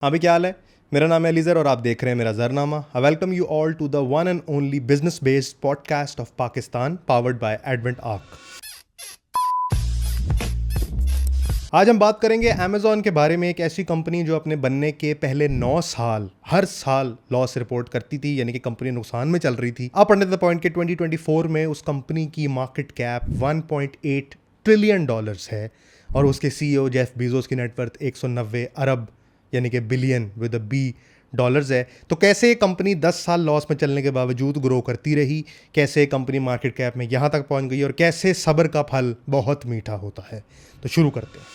हाँ भी क्या हाल है। मेरा नाम है अलीज़र और आप देख रहे हैं मेरा Zarnama. I welcome you all to the one and only business based podcast of Pakistan powered by Advent Arc. आज हम बात करेंगे अमेज़ॉन के बारे में, एक ऐसी कंपनी जो अपने बनने के पहले 9 साल हर साल लॉस रिपोर्ट करती थी, यानी कि कंपनी नुकसान में चल रही थी। अप अंडर द पॉइंट के 2024 में उस कंपनी की मार्केट कैप 1.8 ट्रिलियन डॉलर्स है और उसके सीईओ जेफ बेजोस की नेटवर्थ 190 अरब यानी कि billion with a B dollars है। तो कैसे ये कंपनी 10 साल लॉस में चलने के बावजूद ग्रो करती रही, कैसे कंपनी मार्केट कैप में यहाँ तक पहुँच गई और कैसे सब्र का फल बहुत मीठा होता है। तो शुरू करते हैं।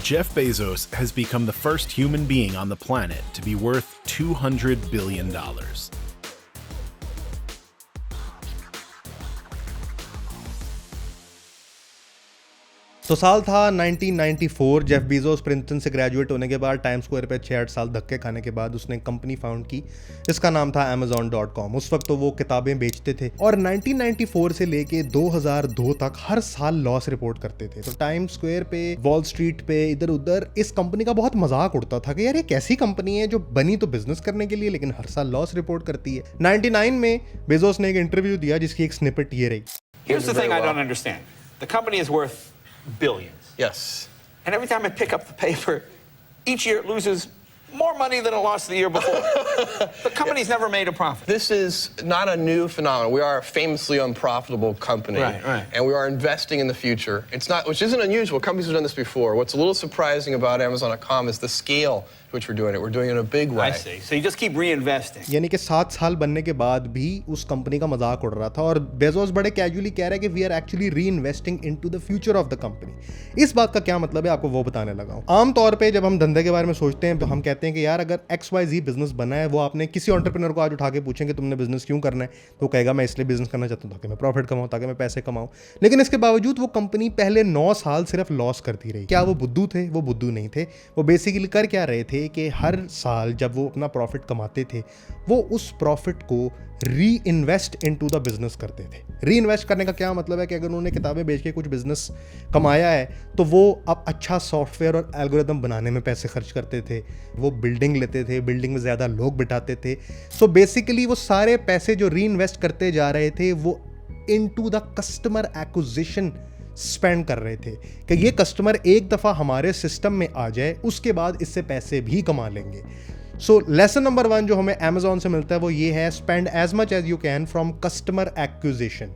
Jeff Bezos has become the first human being on the planet to be worth $200 billion. तो साल था 1994। जेफ बेजोस प्रिंसटन से ग्रेजुएट होने के बाद टाइम स्क्वायर पे 6-8 साल धक्के खाने के बाद उसने एक कंपनी फाउंड की जिसका नाम था Amazon.com। उस वक्त तो वो किताबें बेचते थे और 1994 से लेके 2002 तक हर साल लॉस रिपोर्ट करते थे। तो टाइम स्क्वायर पे, वॉल स्ट्रीट पे, इधर उधर इस कंपनी का बहुत मजाक उड़ता था कि यार ये कैसी कंपनी है जो बनी तो बिजनेस करने के लिए लेकिन हर साल लॉस रिपोर्ट करती है। 99 में बेजोस ने एक इंटरव्यू दिया जिसकी एक स्निपेट ये रही। Here's the thing I don't understand. The company is worth billions. Yes. And every time I pick up the paper, each year it loses more money than it lost the year before. The company's never made a profit. This is not a new phenomenon. We are a famously unprofitable company. Right. And we are investing in the future. It's not, which isn't unusual. Companies have done this before. What's a little surprising about Amazon.com is the scale to which we're doing it. We're doing it in a big way. I see. So you just keep reinvesting. यानी कि 7 साल बनने के बाद भी उस company का मजाक उड़ रहा था और बेजोस बड़े कैजुअली कह रहा है कि वी आर एक्चुअली री investing into the future of the company. इस बात का क्या मतलब है आपको वो बताने लगा हूं। आमतौर पे जब हम धंधे के बारे में सोचते हैं तो हम कहते हैं कि यार अगर XYZ बिजनेस बना है, वो आपने किसी एंटरप्रेन्योर को आज उठा के पूछेंगे तुमने बिजनेस क्यों करना है, तो कहेगा मैं इसलिए बिजनेस करना चाहता हूँ ताकि मैं प्रॉफिट कमाऊँ, ताकि मैं पैसे कमाऊँ। लेकिन इसके बावजूद वो कंपनी पहले 9 साल सिर्फ लॉस करती रही। क्या वो बुद्धू थे? वो बुद्धू नहीं थे। वो बेसिकली कर क्या रहे थे कि हर साल जब वो अपना प्रॉफिट कमाते थे वो उस प्रॉफिट को री इन्वेस्ट इनटू द बिजनेस करते थे। री इन्वेस्ट करने का क्या मतलब है कि अगर उन्होंने किताबें बेच के कुछ बिजनेस कमाया है तो वो अब अच्छा सॉफ्टवेयर और एल्गोरिदम बनाने में पैसे खर्च करते थे, वो बिल्डिंग लेते थे, बिल्डिंग में ज़्यादा लोग बिठाते थे। सो बेसिकली वो सारे पैसे जो री इन्वेस्ट करते जा रहे थे वो into the customer acquisition spend कर रहे थे कि ये कस्टमर एक दफ़ा हमारे सिस्टम में आ जाए उसके बाद इससे पैसे भी कमा लेंगे। सो लेसन नंबर 1 जो हमें Amazon से मिलता है वो ये है, spend as much as you can from customer acquisition.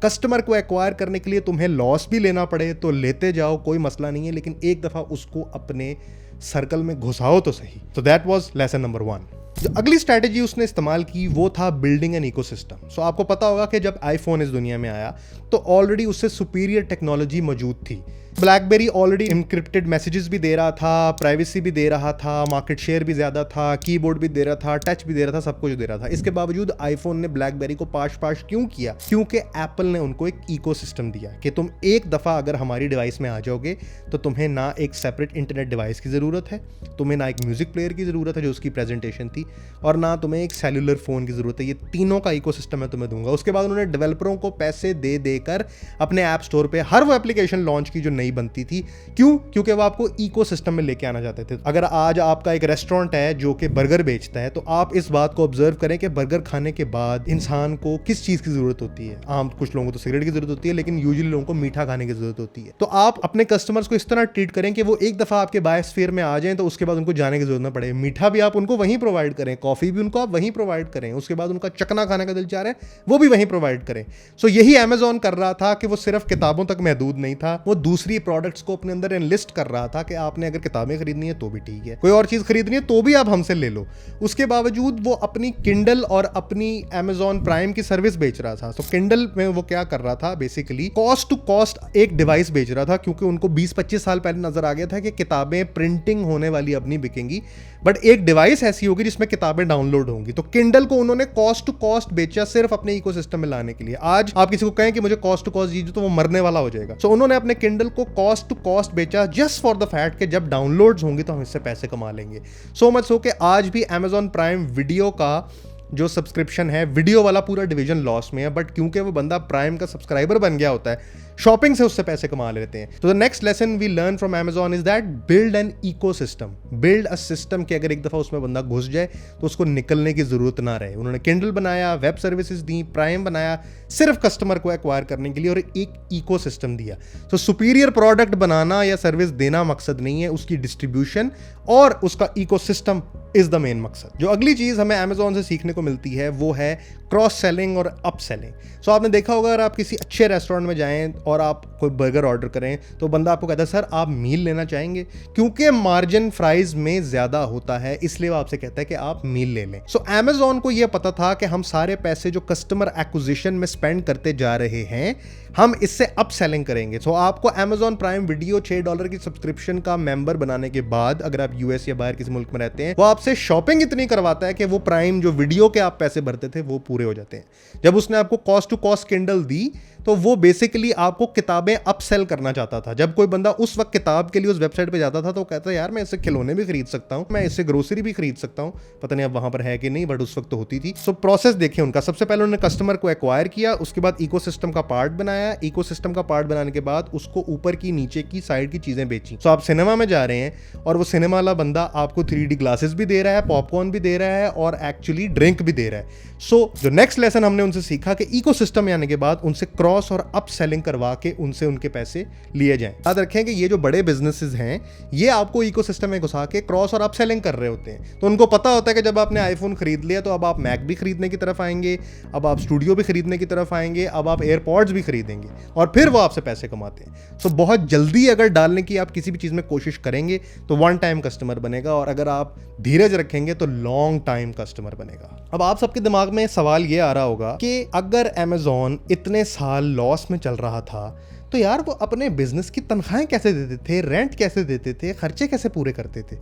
Customer को एक्वायर करने के लिए तुम्हें लॉस भी लेना पड़े तो लेते जाओ, कोई मसला नहीं है, लेकिन एक दफ़ा उसको अपने सर्कल में घुसाओ तो सही। तो दैट वाज लेसन नंबर 1। जो अगली स्ट्रैटेजी उसने इस्तेमाल की वो था बिल्डिंग एन इकोसिस्टम। सो आपको पता होगा कि जब आईफोन इस दुनिया में आया तो ऑलरेडी उससे सुपीरियर टेक्नोलॉजी मौजूद थी। ब्लैकबेरी ऑलरेडी इनक्रिप्टेड मैसेजेस भी दे रहा था, प्राइवेसी भी दे रहा था, मार्केट शेयर भी ज़्यादा था, कीबोर्ड भी दे रहा था, टच भी दे रहा था, सब कुछ दे रहा था। इसके बावजूद आईफोन ने ब्लैकबेरी को पाश क्यों किया? क्योंकि एप्पल ने उनको एक इकोसिस्टम दिया कि तुम एक दफ़ा अगर हमारी डिवाइस में आ जाओगे तो तुम्हें ना एक सेपरेट इंटरनेट डिवाइस की ज़रूरत है, तुम्हें ना एक म्यूज़िक प्लेयर की ज़रूरत है जो उसकी प्रेजेंटेशन थी, और ना तुम्हें एक सेलुलर फ़ोन की ज़रूरत है। ये तीनों का इकोसिस्टम मैं तुम्हें दूंगा। उसके बाद उन्होंने डेवलपरों को पैसे दे देकर अपने ऐप स्टोर पे हर वो एप्लीकेशन लॉन्च की जो नई बनती थी। क्यों? क्योंकि वो आपको इकोसिस्टम में लेके आना चाहते थे। अगर आज आपका एक रेस्टोरेंट है जो कि बर्गर बेचता है तो आप इस बात को ऑब्जर्व करें कि बर्गर खाने के बाद इंसान को किस चीज़ की ज़रूरत होती है। आम कुछ लोगों को तो सिगरेट की ज़रूरत होती है, लेकिन यूजुअली लोगों को मीठा खाने की ज़रूरत होती है। तो आप अपने कस्टमर्स को इस तरह ट्रीट करें कि वो एक दफ़ा आपके बायोस्फीयर में आ जाएं तो उसके बाद उनको जाने की ज़रूरत ना पड़े। मीठा भी आप उनको वहीं प्रोवाइड करें, कॉफ़ी भी उनको आप वहीं प्रोवाइड करें, उसके बाद उनका चकना खाने का दिल चाह रहा है वो भी वहीं प्रोवाइड करें। सो यही Amazon कर रहा था कि वो सिर्फ किताबों तक महदूद नहीं था, वो दूसरी प्रोडक्ट्स को अपने अंदर लिस्ट कर रहा था कि आपने अगर किताबें खरीदनी है तो भी ठीक है, कोई और चीज़ खरीदनी है तो भी आप हमसे ले लो। उसके बावजूद वो अपनी किंडल और अपनी Amazon प्राइम की सर्विस बेच रहा था। तो किंडल में वो क्या कर रहा था, बेसिकली कॉस्ट टू कॉस्ट एक डिवाइस बेच रहा था, क्योंकि उनको 20-25 साल पहले नजर आ गया था कि किताबें प्रिंटिंग होने वाली अब नहीं बिकेंगी, बट एक डिवाइस ऐसी होगी जिसमें किताबें डाउनलोड होंगी। तो किंडल को उन्होंने कॉस्ट टू कॉस्ट बेचा सिर्फ अपने इकोसिस्टम में लाने के लिए। आज आप किसी को कहें कि मुझे कॉस्ट टू कॉस्ट दीजिए तो वो मरने वाला हो जाएगा। सो उन्होंने अपने किंडल को कॉस्ट टू कॉस्ट बेचा जस्ट फॉर द फैक्ट कि जब डाउनलोड्स होंगी तो हम इससे पैसे कमा लेंगे। सो मच सो कि आज भी Amazon प्राइम वीडियो का जो सब्सक्रिप्शन है, वीडियो वाला पूरा डिवीजन लॉस में है, बट क्योंकि वो बंदा प्राइम का सब्सक्राइबर बन गया होता है, शॉपिंग से उससे पैसे कमा लेते हैं। तो the next lesson we learn from Amazon is that build an ecosystem, build a system कि अगर एक दफा उसमें बंदा घुस जाए तो उसको निकलने की जरूरत ना रहे। उन्होंने किंडल बनाया, वेब सर्विसेज दी, प्राइम बनाया सिर्फ कस्टमर को एक्वायर करने के लिए, और एक इकोसिस्टम दिया। तो सुपीरियर प्रोडक्ट बनाना या सर्विस देना मकसद नहीं है, उसकी डिस्ट्रीब्यूशन और उसका इकोसिस्टम इज द मेन मकसद। जो अगली चीज हमें Amazon से सीखने को मिलती है वो है क्रॉस सेलिंग और अप सेलिंग। सो आपने देखा होगा, अगर आप किसी अच्छे रेस्टोरेंट में जाएं और आप कोई बर्गर ऑर्डर करें तो बंदा आपको कहता है सर आप मील लेना चाहेंगे, क्योंकि मार्जिन फ्राइज में ज्यादा होता है, इसलिए वो आपसे कहता है कि आप मील ले लें। सो Amazon को यह पता था कि हम सारे पैसे जो कस्टमर एक्विजिशन में स्पेंड करते जा रहे हैं, हम इससे अप सेलिंग करेंगे। सो आपको Amazon प्राइम वीडियो $6 की सब्सक्रिप्शन का मेंबर बनाने के बाद, अगर आप यूएस या बाहर किसी मुल्क में रहते हैं, वो आपसे शॉपिंग इतनी करवाता है कि वो प्राइम जो वीडियो के आप पैसे भरते थे वो पूरे हो जाते हैं। जब उसने आपको कॉस्ट टू कॉस्ट किंडल दी तो वो बेसिकली आपको किताबें अपसेल करना चाहता था। जब कोई बंदा उस वक्त किताब के लिए उस वेबसाइट पे जाता था तो कहता यार मैं इससे खिलौने भी खरीद सकता हूं, मैं इससे ग्रोसरी भी खरीद सकता हूं, पता नहीं अब वहां पर है कि नहीं, बट उस वक्त तो होती थी। सो प्रोसेस देखिए उनका, सबसे पहले उन्होंने कस्टमर को एक्वायर किया, उसके बाद इकोसिस्टम का पार्ट बनाया, इकोसिस्टम का पार्ट बनाने के बाद उसको ऊपर की नीचे की साइड की चीजें बेची। सो आप सिनेमा में जा रहे हैं और वो सिनेमा वाला बंदा आपको 3D ग्लासेस भी दे रहा है, पॉपकॉर्न भी दे रहा है और एक्चुअली ड्रिंक भी दे रहा है। सो जो नेक्स्ट लेसन हमने उनसे सीखा कि इकोसिस्टम में आने के बाद उनसे क्रॉस और अप सेलिंग करवा के उनसे उनके पैसे लिए जाएं। याद रखें कि ये जो बड़े बिजनेसेस हैं ये आपको इकोसिस्टम में घुसा के क्रॉस और अप सेलिंग कर रहे होते हैं। तो उनको पता होता है कि जब आपने आईफोन खरीद लिया तो अब आप मैक भी खरीदने की तरफ आएंगे, अब आप स्टूडियो भी खरीदने की तरफ आएंगे, अब आप एयरपॉड्स भी खरीदेंगे और फिर वो आपसे पैसे कमाते हैं। सो बहुत जल्दी अगर डालने की आप किसी भी चीज में कोशिश करेंगे तो वन टाइम कस्टमर बनेगा, और अगर आप धीरज रखेंगे तो लॉन्ग टाइम कस्टमर बनेगा। अब आप सबके दिमाग में सवाल ये आ रहा होगा कि अगर Amazon इतने साल लॉस में चल रहा था तो यार वो अपने बिजनेस की तनख्वाहें कैसे देते थे, रेंट कैसे देते थे, खर्चे कैसे पूरे करते थे।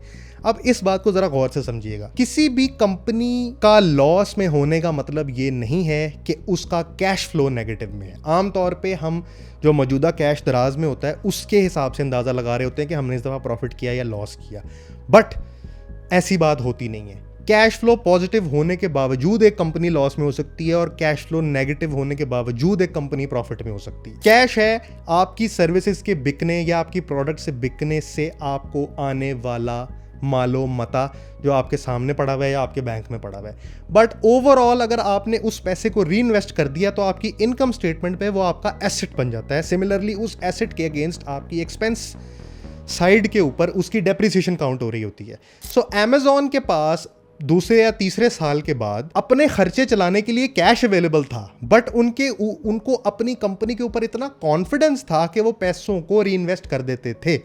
अब इस बात को जरा गौर से समझिएगा। किसी भी कंपनी का लॉस में होने का मतलब ये नहीं है कि उसका कैश फ्लो नेगेटिव में है। आमतौर पे हम जो मौजूदा कैश दराज में होता है उसके हिसाब से अंदाजा लगा रहे होते हैं कि हमने इस दफा प्रॉफिट किया या लॉस किया, बट ऐसी बात होती नहीं है। कैश फ्लो पॉजिटिव होने के बावजूद एक कंपनी लॉस में हो सकती है और कैश फ्लो नेगेटिव होने के बावजूद एक कंपनी प्रॉफिट में हो सकती है। कैश है आपकी सर्विसेज के बिकने या आपकी प्रोडक्ट से बिकने से आपको आने वाला मालो मता जो आपके सामने पड़ा हुआ है या आपके बैंक में पड़ा हुआ है। बट ओवरऑल अगर आपने उस पैसे को री इन्वेस्ट कर दिया तो आपकी इनकम स्टेटमेंट पे वो आपका एसेट बन जाता है। सिमिलरली उस एसेट के अगेंस्ट आपकी एक्सपेंस साइड के ऊपर उसकी डेप्रिसिएशन काउंट हो रही होती है। सो Amazon के पास दूसरे या तीसरे साल के बाद अपने खर्चे चलाने के लिए कैश अवेलेबल था, बट उनको अपनी कंपनी के ऊपर इतना कॉन्फिडेंस था कि वो पैसों को री इन्वेस्ट कर देते थे।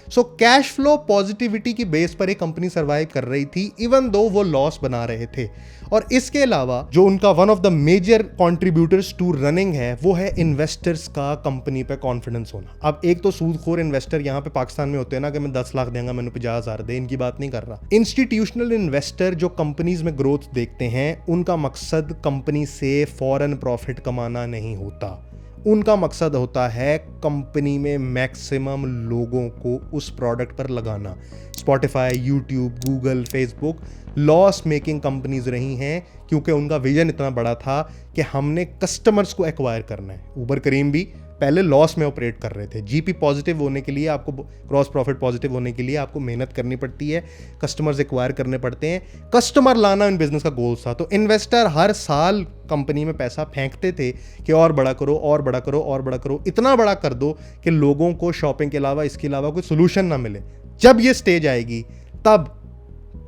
सो कैश फ्लो पॉजिटिविटी की बेस पर एक कंपनी सर्वाइव कर रही थी इवन दो वो लॉस बना रहे थे। और इसके अलावा जो उनका one of the major contributors to running है वो है इन्वेस्टर्स का कंपनी पे कॉन्फिडेंस होना। अब एक तो सूदखोर इन्वेस्टर यहाँ पे पाकिस्तान में होते हैं ना कि मैं 10 लाख देंगे मैंने 50,000 दे, इनकी बात नहीं कर रहा। इंस्टीट्यूशनल इन्वेस्टर जो कंपनीज में ग्रोथ देखते हैं उनका मकसद कंपनी से फॉरेन प्रॉफिट कमाना नहीं होता, उनका मकसद होता है कंपनी में मैक्सिमम लोगों को उस प्रोडक्ट पर लगाना। Spotify, YouTube, Google, Facebook loss making companies रही हैं क्योंकि उनका विजन इतना बड़ा था कि हमने कस्टमर्स को एक्वायर करना है। उबर करीम भी पहले लॉस में ऑपरेट कर रहे थे। जीपी पॉजिटिव होने के लिए आपको, क्रॉस प्रॉफिट पॉजिटिव होने के लिए आपको मेहनत करनी पड़ती है, कस्टमर्स एक्वायर करने पड़ते हैं, कस्टमर लाना इन बिजनेस का गोल था। तो इन्वेस्टर हर साल कंपनी में पैसा फेंकते थे कि और बड़ा करो और बड़ा करो और बड़ा करो, इतना बड़ा कर दो कि लोगों को शॉपिंग के अलावा इसके अलावा कोई सोल्यूशन ना मिले। जब ये स्टेज आएगी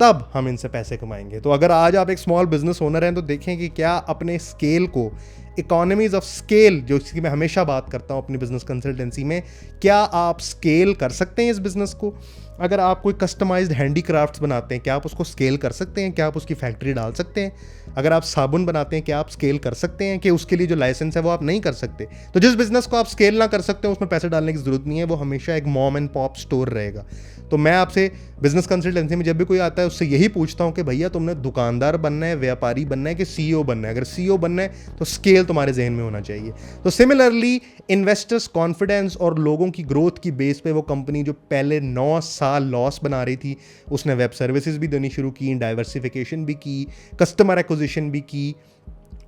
तब हम इनसे पैसे कमाएंगे। तो अगर आज आप एक स्मॉल बिजनेस ओनर हैं तो देखें कि क्या अपने स्केल को, इकोनॉमीज ऑफ स्केल जो इसकी मैं हमेशा बात करता हूं अपनी बिजनेस कंसल्टेंसी में, क्या आप स्केल कर सकते हैं इस बिजनेस को? अगर आप कोई कस्टमाइज्ड हैंडीक्राफ्ट्स बनाते हैं क्या आप उसको स्केल कर सकते हैं? क्या आप उसकी फैक्ट्री डाल सकते हैं? अगर आप साबुन बनाते हैं क्या आप स्केल कर सकते हैं? कि उसके लिए जो लाइसेंस है वो आप नहीं कर सकते। तो जिस बिजनेस को आप स्केल ना कर सकते हैं उसमें पैसे डालने की जरूरत नहीं है, वो हमेशा एक मॉम एंड पॉप स्टोर रहेगा। तो मैं आपसे बिजनेस कंसल्टेंसी में जब भी कोई आता है उससे यही पूछता हूं कि भैया तुमने दुकानदार बनना है, व्यापारी बनना है कि सीईओ बनना है? अगर सीईओ बनना है तो स्केल तुम्हारे जहन में होना चाहिए। तो सिमिलरली इन्वेस्टर्स कॉन्फिडेंस और लोगों की ग्रोथ की बेस पे वो कंपनी जो पहले 9 साल साल लॉस बना रही थी, उसने वेब सर्विसेज भी देनी शुरू की, डाइवर्सिफिकेशन भी की, कस्टमर एक्विजिशन भी की,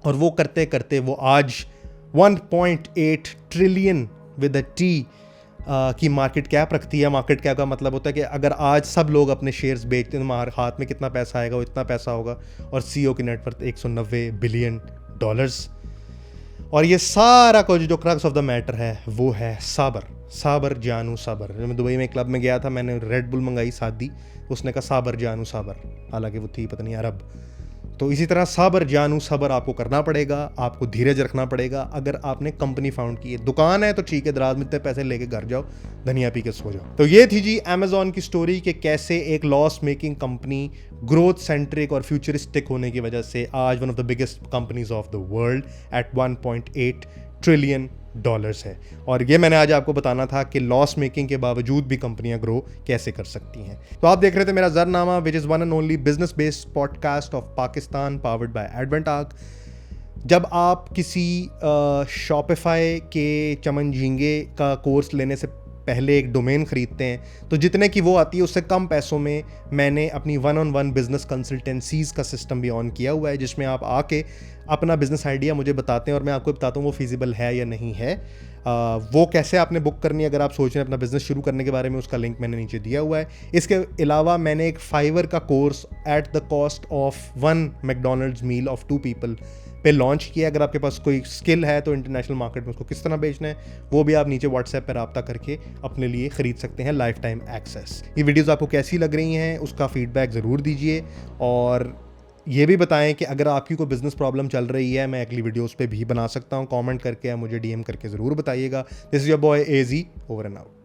और वो करते करते वो आज 1.8 ट्रिलियन विद अ टी की मार्केट कैप रखती है। मार्केट कैप का मतलब होता है कि अगर आज सब लोग अपने शेयर्स बेचते हैं तो हमारे हाथ में कितना पैसा आएगा, वो इतना पैसा होगा। और सीईओ की नेटवर्थ 190 बिलियन डॉलर्स। और ये सारा कुछ जो क्रक्स ऑफ द मैटर है वो है साबर जानू साबर। जब मैं दुबई में क्लब में गया था, मैंने रेड बुल मंगाई सादी, उसने कहा साबर जानू साबर, हालांकि वो थी पता नहीं अरब। तो इसी तरह साबर जानू सबर आपको करना पड़ेगा, आपको धीरज रखना पड़ेगा। अगर आपने कंपनी फाउंड की है, दुकान है तो ठीक है, दराज में इतने पैसे लेके घर जाओ, धनिया पी के सो जाओ। तो ये थी जी अमेजॉन की स्टोरी कि कैसे एक loss making company growth centric और फ्यूचरिस्टिक होने की वजह से आज one of the biggest companies of the world at 1.8 trillion dollars है। और ये मैंने आज आपको बताना था कि लॉस मेकिंग के बावजूद भी कंपनियां ग्रो कैसे कर सकती हैं। तो आप देख रहे थे मेरा Zarnama, which is one and only business based podcast of Pakistan, powered by Adventech. जब आप किसी शॉपिफाई के चमन झींगे का कोर्स लेने से पहले एक डोमेन खरीदते हैं तो जितने की वो आती है उससे कम पैसों में मैंने अपनी 1-on-1 बिजनेस कंसल्टेंसीज का सिस्टम भी ऑन किया हुआ है, जिसमें आप आके अपना बिजनेस आइडिया मुझे बताते हैं और मैं आपको बताता हूँ वो फिजिबल है या नहीं है। वो कैसे आपने बुक करनी है अगर आप सोच रहे हैं अपना बिजनेस शुरू करने के बारे में, उसका लिंक मैंने नीचे दिया हुआ है। इसके अलावा मैंने एक फाइवर का course at the cost of 1 McDonald's meal of 2 people पे लॉन्च किया। अगर आपके पास कोई स्किल है तो इंटरनेशनल मार्केट में उसको किस तरह बेचना है वो भी आप नीचे व्हाट्सएप पर रब्ता करके अपने लिए ख़रीद सकते हैं, लाइफ टाइम एक्सेस। ये वीडियोज़ आपको कैसी लग रही हैं उसका फीडबैक ज़रूर दीजिए, और ये भी बताएं कि अगर आपकी कोई बिजनेस प्रॉब्लम चल रही है मैं अगली वीडियोस पे भी बना सकता हूँ। कमेंट करके या मुझे डीएम करके ज़रूर बताइएगा। This is your boy AG, over and out.